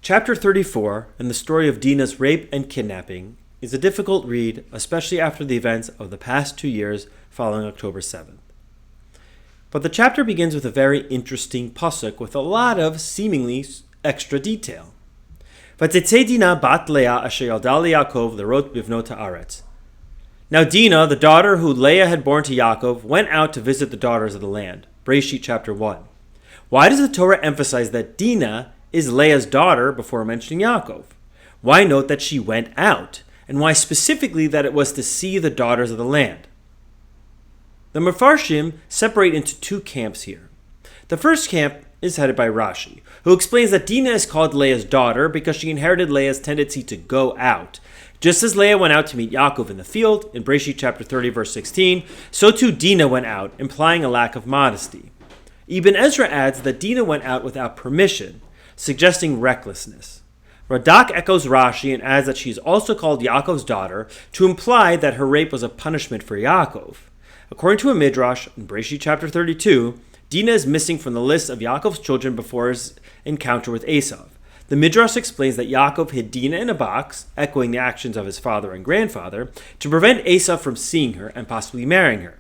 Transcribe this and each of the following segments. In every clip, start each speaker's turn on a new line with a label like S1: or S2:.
S1: Chapter 34, and the story of Dinah's rape and kidnapping, is a difficult read, especially after the events of the past 2 years following October 7th. But the chapter begins with a very interesting pasuk with a lot of seemingly extra detail. V'tetzei Dinah bat Leah asher yalda Yaacov lerot bivnot haaretz. Now Dinah, the daughter who Leah had borne to Yaacov, went out to visit the daughters of the land. Bereishit chapter 1. Why does the Torah emphasize that Dinah is Leah's daughter before mentioning Yaacov? Why note that she went out? And why specifically that it was to see the daughters of the land? The Mefarshim separate into two camps here. The first camp is headed by Rashi, who explains that Dinah is called Leah's daughter because she inherited Leah's tendency to go out. Just as Leah went out to meet Yaakov in the field, in Bereishit chapter 30, verse 16, so too Dinah went out, implying a lack of modesty. Ibn Ezra adds that Dinah went out without permission, suggesting recklessness. Radak echoes Rashi and adds that she is also called Yaakov's daughter to imply that her rape was a punishment for Yaakov. According to a Midrash, in Bereishit chapter 32, Dinah is missing from the list of Yaakov's children before his encounter with Esav. The Midrash explains that Yaakov hid Dinah in a box, echoing the actions of his father and grandfather, to prevent Esav from seeing her and possibly marrying her.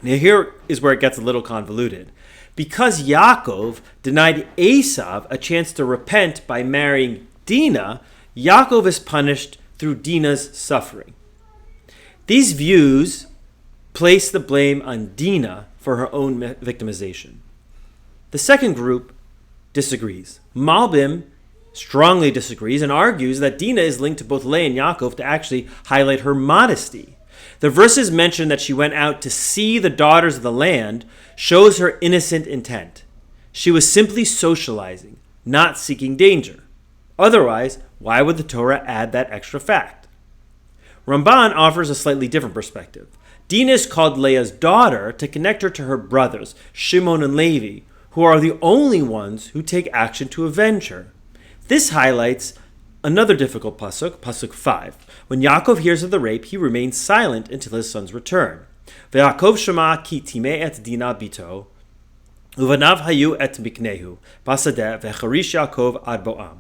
S1: Now here is where it gets a little convoluted. Because Yaakov denied Esav a chance to repent by marrying Dinah, Yaakov is punished through Dinah's suffering. These views place the blame on Dinah for her own victimization. The second group disagrees. Malbim strongly disagrees and argues that Dinah is linked to both Leah and Yaakov to actually highlight her modesty. The verses mention that she went out to see the daughters of the land shows her innocent intent. She was simply socializing, not seeking danger. Otherwise, why would the Torah add that extra fact? Ramban offers a slightly different perspective. Dinah is called Leah's daughter to connect her to her brothers, Shimon and Levi, who are the only ones who take action to avenge her. This highlights another difficult pasuk, pasuk 5. When Yaakov hears of the rape, he remains silent until his son's return. Ve'Yaakov shema ki timeh et Dinah bito, uvanav hayu et miknehu, basadeh ve'charish Yaakov ad bo'am.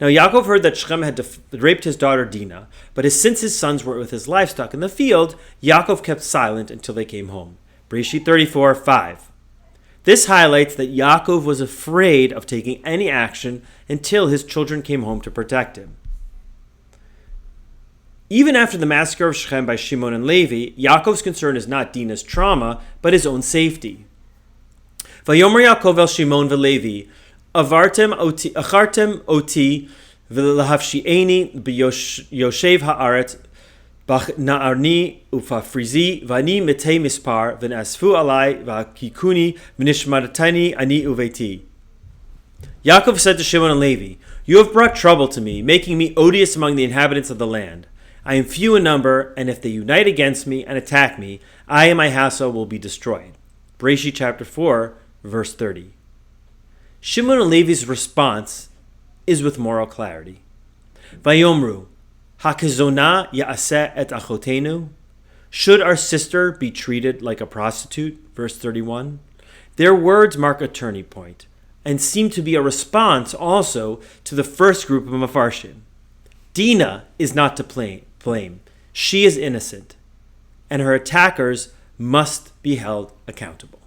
S1: Now Yaakov heard that Shechem had raped his daughter Dinah, but since his sons were with his livestock in the field, Yaakov kept silent until they came home. Bereishit 34, 5. This highlights that Yaakov was afraid of taking any action until his children came home to protect him. Even after the massacre of Shechem by Shimon and Levi, Yaakov's concern is not Dinah's trauma, but his own safety. Vayomer Yaakov el Shimon veLevi, achartem oti v'lahavshi'eni b'yoshev ha'aretz bach na'arni ufafrizi v'ani mitei mispar v'nasfu alai v'akikuni v'nishmaratani ani uveti. Yaakov said to Shimon and Levi, "You have brought trouble to me, making me odious among the inhabitants of the land. I am few in number, and if they unite against me and attack me, I and my household will be destroyed." Bereishit chapter 4, verse 30. Shimon and Levi's response is with moral clarity. Vayomru, hakazona ya'aseh et achotenu. Should our sister be treated like a prostitute? Verse 31. Their words mark a turning point and seem to be a response also to the first group of Mefarshim. Dinah is not to blame. She is innocent, and her attackers must be held accountable.